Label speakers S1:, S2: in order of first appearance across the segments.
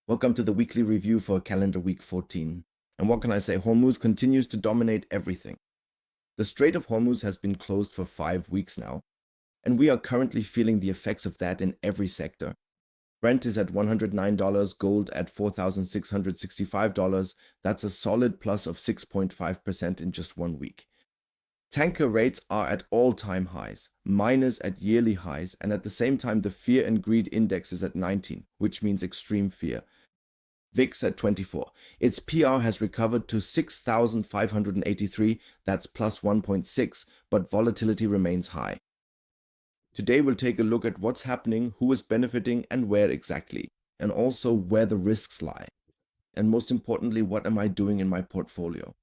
S1: Welcome to the weekly review for calendar week 14. And what can I say? Hormuz continues to dominate everything. The Strait of Hormuz has been closed for 5 weeks now, and we are currently feeling the effects of that in every sector. Brent is at $109, gold at $4,665. That's a solid plus of 6.5% in just 1 week. Tanker rates are at all-time highs, miners at yearly highs, and at the same time the fear and greed index is at 19, which means extreme fear. VIX at 24. Its PR has recovered to 6,583, that's plus 1.6, but volatility remains high. Today we'll take a look at what's happening, who is benefiting, and where exactly, and also where the risks lie. And most importantly, what am I doing in my portfolio?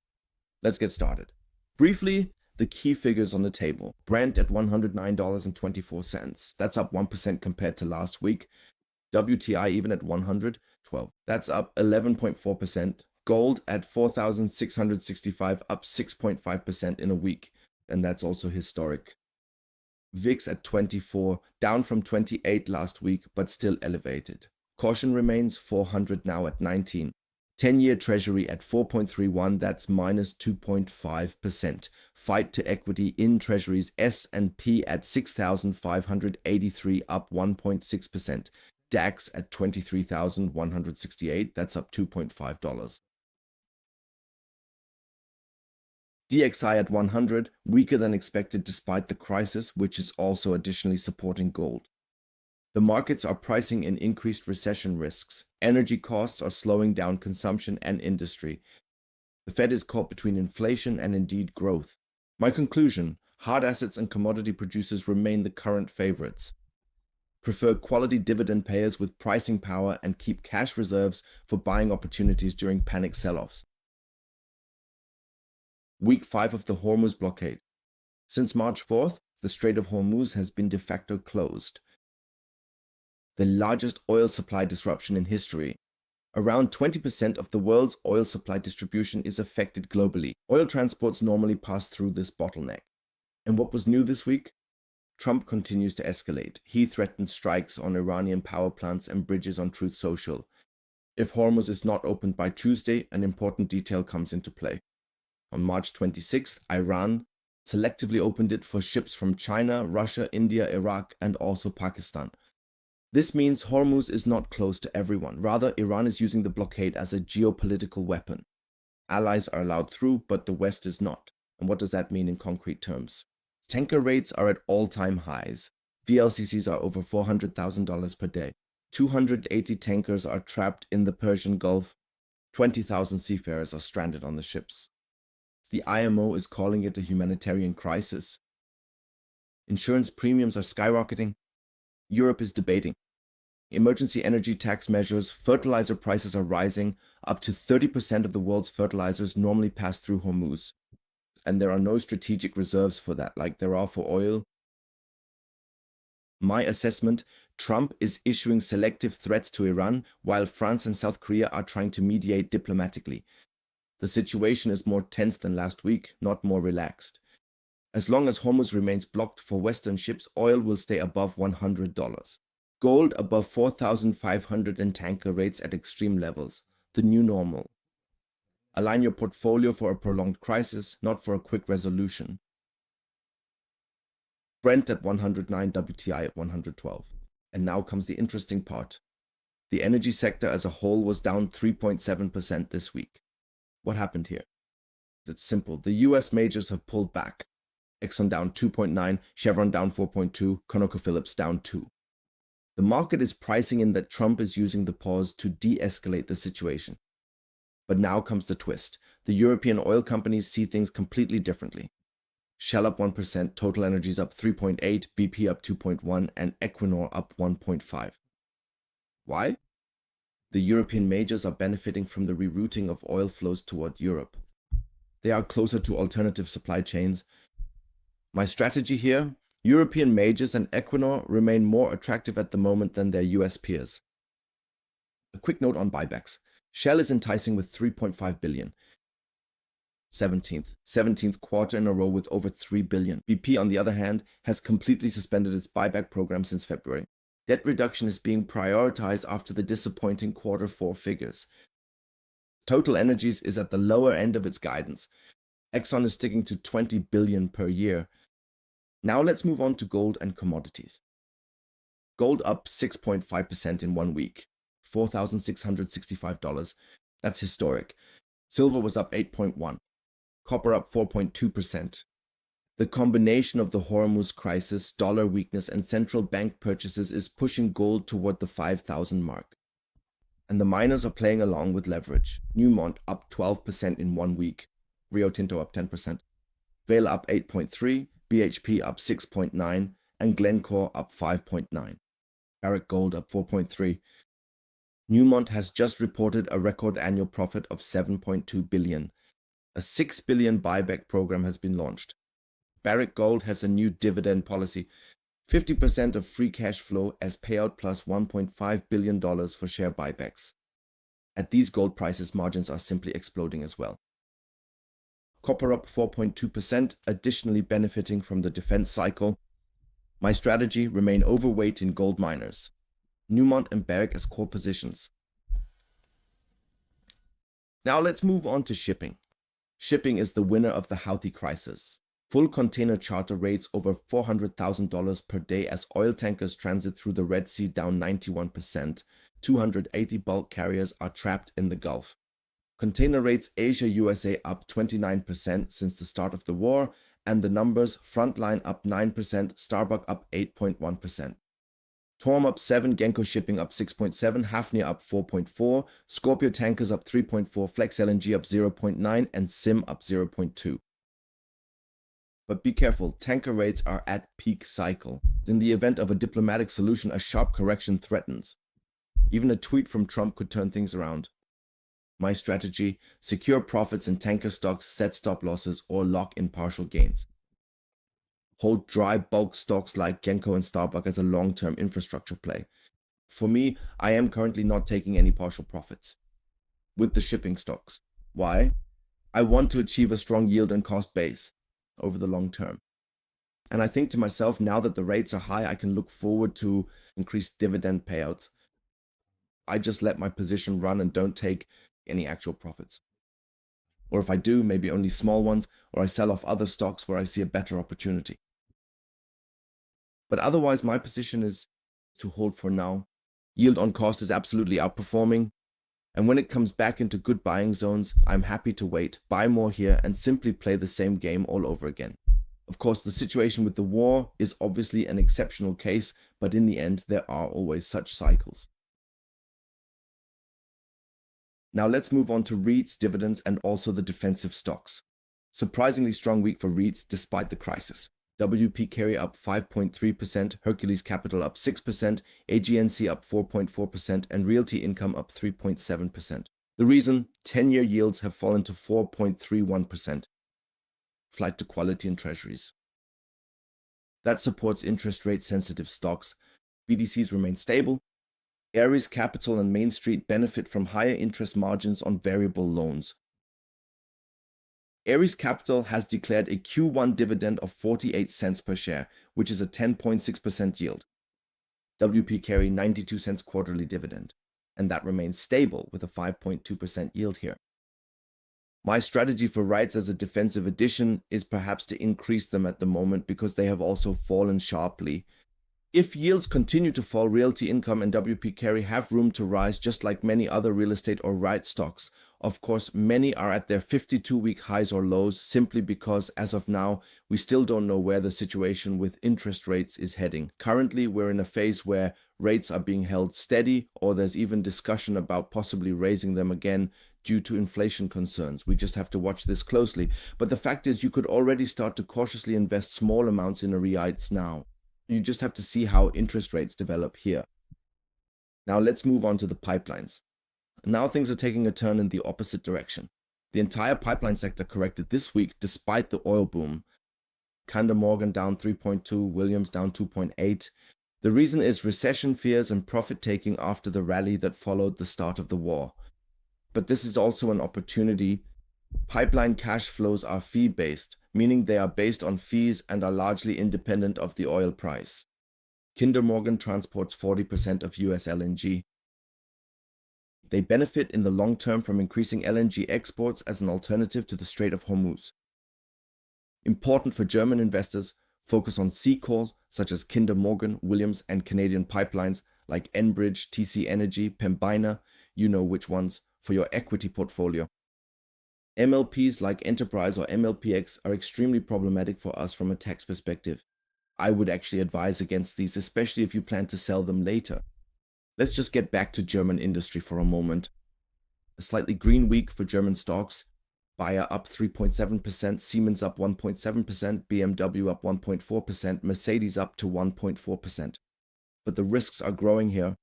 S1: Let's get started. Briefly, the key figures on the table. Brent at $109.24. That's up 1% compared to last week. WTI even at 112. That's up 11.4%. Gold at 4,665, up 6.5% in a week. And that's also historic. VIX at 24, down from 28 last week, but still elevated. Caution remains 400 now at 19. 10-year Treasury at 4.31, that's minus 2.5%. Fight to equity in Treasuries S&P at 6,583, up 1.6%. DAX at 23,168, that's up $2.5. DXY at 100, weaker than expected despite the crisis, which is also additionally supporting gold. The markets are pricing in increased recession risks. Energy costs are slowing down consumption and industry. The Fed is caught between inflation and indeed growth. My conclusion, hard assets and commodity producers remain the current favorites. Prefer quality dividend payers with pricing power and keep cash reserves for buying opportunities during panic sell-offs. Week 5 of the Hormuz blockade. Since March 4th, the Strait of Hormuz has been de facto closed. The largest oil supply disruption in history. Around 20% of the world's oil supply distribution is affected globally. Oil transports normally pass through this bottleneck. And what was new this week? Trump continues to escalate. He threatened strikes on Iranian power plants and bridges on Truth Social. If Hormuz is not opened by Tuesday, an important detail comes into play. On March 26th, Iran selectively opened it for ships from China, Russia, India, Iraq, and also Pakistan. This means Hormuz is not closed to everyone. Rather, Iran is using the blockade as a geopolitical weapon. Allies are allowed through, but the West is not. And what does that mean in concrete terms? Tanker rates are at all-time highs. VLCCs are over $400,000 per day. 280 tankers are trapped in the Persian Gulf. 20,000 seafarers are stranded on the ships. The IMO is calling it a humanitarian crisis. Insurance premiums are skyrocketing. Europe is debating. Emergency energy tax measures, fertilizer prices are rising. Up to 30% of the world's fertilizers normally pass through Hormuz. And there are no strategic reserves for that, like there are for oil. My assessment, Trump is issuing selective threats to Iran, while France and South Korea are trying to mediate diplomatically. The situation is more tense than last week, not more relaxed. As long as Hormuz remains blocked for Western ships, oil will stay above $100. Gold above 4,500 and tanker rates at extreme levels, the new normal. Align your portfolio for a prolonged crisis, not for a quick resolution. Brent at 109, WTI at 112. And now comes the interesting part. The energy sector as a whole was down 3.7% this week. What happened here? It's simple. The US majors have pulled back. Exxon down 2.9, Chevron down 4.2, ConocoPhillips down 2. The market is pricing in that Trump is using the pause to de-escalate the situation. But now comes the twist. The European oil companies see things completely differently. Shell up 1%, Total Energies up 3.8, BP up 2.1, and Equinor up 1.5. Why? The European majors are benefiting from the rerouting of oil flows toward Europe. They are closer to alternative supply chains. My strategy here? European majors and Equinor remain more attractive at the moment than their US peers. A quick note on buybacks. Shell is enticing with $3.5 billion. 17th quarter in a row with over $3 billion. BP, on the other hand, has completely suspended its buyback program since February. Debt reduction is being prioritized after the disappointing Q4 figures. Total Energies is at the lower end of its guidance. Exxon is sticking to $20 billion per year. Now let's move on to gold and commodities. Gold up 6.5% in 1 week, $4,665. That's historic. Silver was up 8.1%. Copper up 4.2%. The combination of the Hormuz crisis, dollar weakness, and central bank purchases is pushing gold toward the 5,000 mark. And the miners are playing along with leverage. Newmont up 12% in 1 week. Rio Tinto up 10%. Vale up 8.3%. BHP up 6.9%. And Glencore up 5.9%. Barrick Gold up 4.3%. Newmont has just reported a record annual profit of $7.2 billion. A $6 billion buyback program has been launched. Barrick Gold has a new dividend policy, 50% of free cash flow as payout plus $1.5 billion for share buybacks. At these gold prices, margins are simply exploding as well. Copper up 4.2%, additionally benefiting from the defense cycle. My strategy: remain overweight in gold miners. Newmont and Barrick as core positions. Now let's move on to shipping. Shipping is the winner of the Houthi crisis. Full container charter rates over $400,000 per day as oil tankers transit through the Red Sea down 91%. 280 bulk carriers are trapped in the Gulf. Container rates Asia-USA up 29% since the start of the war, and the numbers: Frontline up 9%, Starbuck up 8.1%. Torm up 7%, Genco Shipping up 6.7%, Hafnia up 4.4%, Scorpio Tankers up 3.4%, Flex LNG up 0.9%, and Sim up 0.2%. But be careful, tanker rates are at peak cycle. In the event of a diplomatic solution, a sharp correction threatens. Even a tweet from Trump could turn things around. My strategy: secure profits in tanker stocks, set stop losses, or lock in partial gains. Hold dry bulk stocks like Genco and Starbuck as a long-term infrastructure play. For me, I am currently not taking any partial profits with the shipping stocks. Why? I want to achieve a strong yield and cost base over the long term. And I think to myself, now that the rates are high, I can look forward to increased dividend payouts. I just let my position run and don't take any actual profits. Or if I do, maybe only small ones, or I sell off other stocks where I see a better opportunity. But otherwise, my position is to hold for now. Yield on cost is absolutely outperforming. And when it comes back into good buying zones, I'm happy to wait, buy more here, and simply play the same game all over again. Of course, the situation with the war is obviously an exceptional case, but in the end, there are always such cycles. Now let's move on to REITs, dividends, and also the defensive stocks. Surprisingly strong week for REITs despite the crisis. WP Carry up 5.3%, Hercules Capital up 6%, AGNC up 4.4%, and Realty Income up 3.7%. The reason? 10-year yields have fallen to 4.31%. Flight to quality in treasuries. That supports interest rate sensitive stocks. BDCs remain stable. Ares Capital and Main Street benefit from higher interest margins on variable loans. Ares Capital has declared a Q1 dividend of 48 cents per share, which is a 10.6% yield. WP Carry 92 cents quarterly dividend, and that remains stable with a 5.2% yield here. My strategy for REITs as a defensive addition is perhaps to increase them at the moment because they have also fallen sharply. If yields continue to fall, Realty Income and WP Carry have room to rise just like many other real estate or REIT stocks. Of course, many are at their 52-week highs or lows simply because, as of now, we still don't know where the situation with interest rates is heading. Currently, we're in a phase where rates are being held steady, or there's even discussion about possibly raising them again due to inflation concerns. We just have to watch this closely. But the fact is, you could already start to cautiously invest small amounts in REITs now. You just have to see how interest rates develop here. Now let's move on to the pipelines. Now things are taking a turn in the opposite direction. The entire pipeline sector corrected this week despite the oil boom. Kinder Morgan down 3.2, Williams down 2.8. The reason is recession fears and profit taking after the rally that followed the start of the war. But this is also an opportunity. Pipeline cash flows are fee-based, meaning they are based on fees and are largely independent of the oil price. Kinder Morgan transports 40% of US LNG. They benefit in the long term from increasing LNG exports as an alternative to the Strait of Hormuz. Important for German investors, focus on C cores such as Kinder Morgan, Williams, and Canadian pipelines like Enbridge, TC Energy, Pembina, you know which ones, for your equity portfolio. MLPs like Enterprise or MLPX are extremely problematic for us from a tax perspective. I would actually advise against these, especially if you plan to sell them later. Let's just get back to German industry for a moment. A slightly green week for German stocks. Bayer up 3.7%, Siemens up 1.7%, BMW up 1.4%, Mercedes up to 1.4%. But the risks are growing here.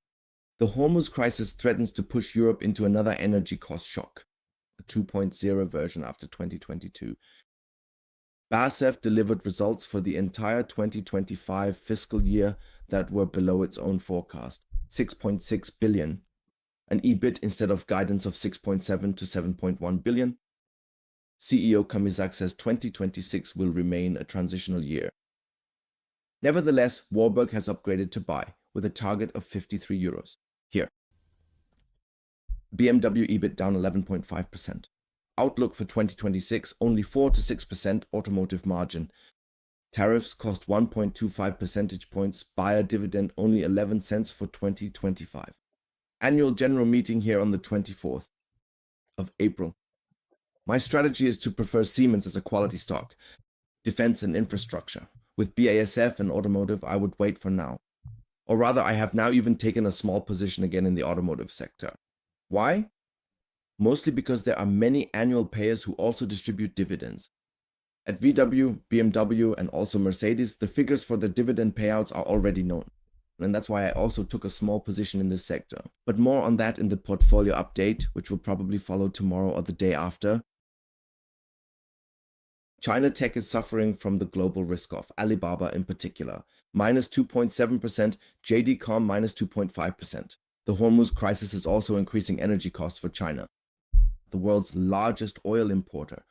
S1: The Hormuz crisis threatens to push Europe into another energy cost shock, a 2.0 version after 2022. BASF delivered results for the entire 2025 fiscal year that were below its own forecast, 6.6 billion, an EBIT instead of guidance of 6.7 to 7.1 billion. CEO Kamizak says 2026 will remain a transitional year. Nevertheless, Warburg has upgraded to buy with a target of 53 euros. Here. BMW EBIT down 11.5%. Outlook for 2026 only 4 to 6% automotive margin. Tariffs cost 1.25 percentage points. Bayer dividend only 11 cents for 2025. Annual general meeting here on the 24th of April. My strategy is to prefer Siemens as a quality stock, defense and infrastructure. With BASF and automotive, I would wait for now. Or rather, I have now even taken a small position again in the automotive sector. Why? Mostly because there are many annual payers who also distribute dividends. At VW, BMW, and also Mercedes, the figures for the dividend payouts are already known. And that's why I also took a small position in this sector. But more on that in the portfolio update, which will probably follow tomorrow or the day after. China tech is suffering from the global risk-off, Alibaba in particular, minus 2.7%, JD.com minus 2.5%. The Hormuz crisis is also increasing energy costs for China, the world's largest oil importer.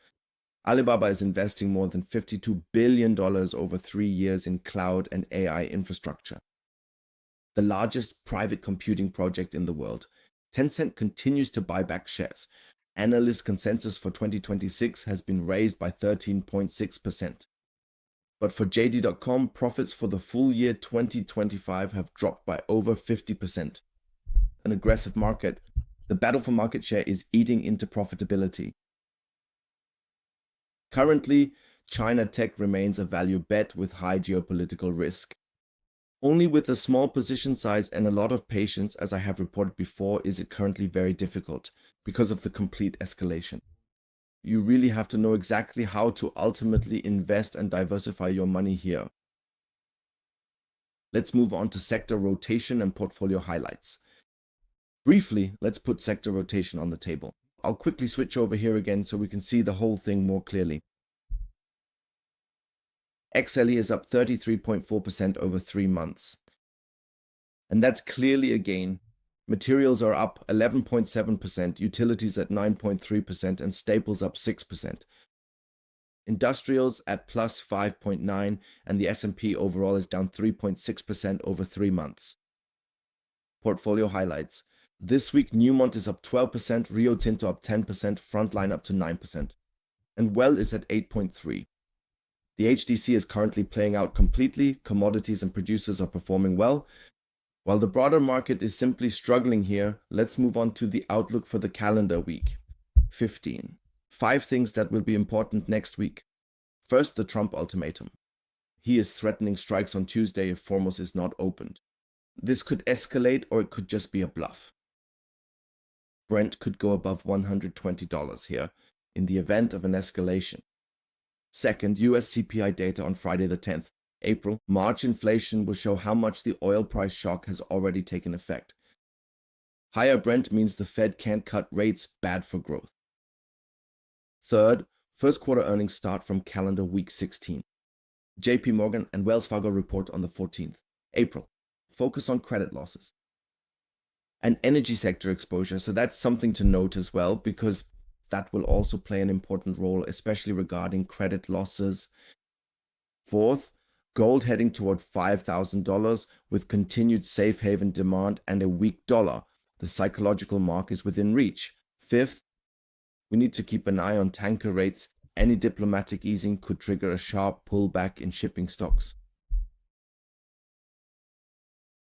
S1: Alibaba is investing more than $52 billion over 3 years in cloud and AI infrastructure. The largest private computing project in the world. Tencent continues to buy back shares. Analyst consensus for 2026 has been raised by 13.6%. But for JD.com, profits for the full year 2025 have dropped by over 50%. An aggressive market. The battle for market share is eating into profitability. Currently, China tech remains a value bet with high geopolitical risk. Only with a small position size and a lot of patience, as I have reported before, is it currently very difficult because of the complete escalation. You really have to know exactly how to ultimately invest and diversify your money here. Let's move on to sector rotation and portfolio highlights. Briefly, let's put sector rotation on the table. I'll quickly switch over here again so we can see the whole thing more clearly. XLE is up 33.4% over 3 months. And that's clearly a gain. Materials are up 11.7%, utilities at 9.3%, and staples up 6%. Industrials at plus 5.9%, and the S&P overall is down 3.6% over 3 months. Portfolio highlights. This week, Newmont is up 12%, Rio Tinto up 10%, Frontline up to 9%. And Well is at 8.3%. The HDC is currently playing out completely, commodities and producers are performing well. While the broader market is simply struggling here, let's move on to the outlook for the calendar week. 15. 5 things that will be important next week. First, the Trump ultimatum. He is threatening strikes on Tuesday if Hormuz is not opened. This could escalate or it could just be a bluff. Brent could go above $120 here in the event of an escalation. Second, US CPI data on Friday the 10th, April. March inflation will show how much the oil price shock has already taken effect. Higher Brent means the Fed can't cut rates, bad for growth. Third, first quarter earnings start from calendar week 16. JP Morgan and Wells Fargo report on the 14th, April. Focus on credit losses. And energy sector exposure, so that's something to note as well, because that will also play an important role, especially regarding credit losses. Fourth, Gold heading toward $5,000 with continued safe haven demand and a weak dollar. The psychological mark is within reach. Fifth, we need to keep an eye on tanker rates. Any diplomatic easing could trigger a sharp pullback in shipping stocks.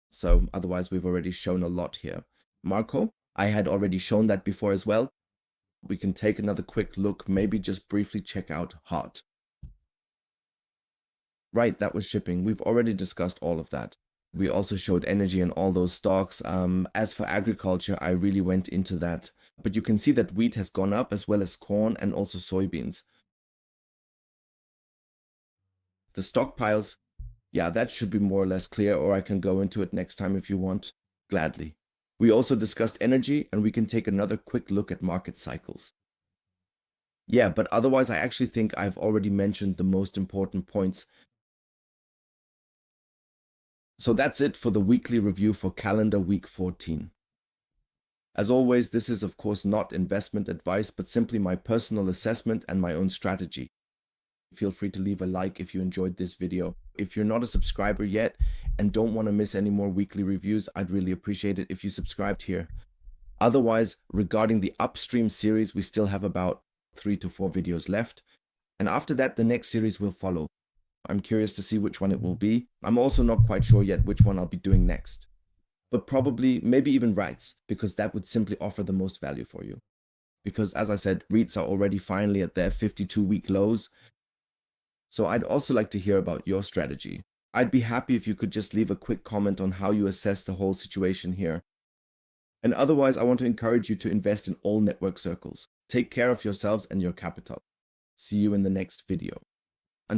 S1: So otherwise, we've already shown a lot here. Marco, I had already shown that before as well. We can take another quick look, maybe just briefly check out HART. Right, that was shipping. We've already discussed all of that. We also showed energy and all those stocks. As for agriculture, I really went into that. But you can see that wheat has gone up as well as corn and also soybeans. The stockpiles, yeah, that should be more or less clear, or I can go into it next time if you want. Gladly. We also discussed energy, and we can take another quick look at market cycles. Yeah, but otherwise I actually think I've already mentioned the most important points. So that's it for the weekly review for calendar week 14. As always, this is of course not investment advice, but simply my personal assessment and my own strategy. Feel free to leave a like if you enjoyed this video. If you're not a subscriber yet and don't want to miss any more weekly reviews, I'd really appreciate it if you subscribed here. Otherwise, regarding the upstream series, we still have about 3 to 4 videos left. And after that, the next series will follow. I'm curious to see which one it will be. I'm also not quite sure yet which one I'll be doing next. But probably, maybe even REITs, because that would simply offer the most value for you. Because as I said, REITs are already finally at their 52-week lows. So I'd also like to hear about your strategy. I'd be happy if you could just leave a quick comment on how you assess the whole situation here. And otherwise, I want to encourage you to invest in all network circles. Take care of yourselves and your capital. See you in the next video.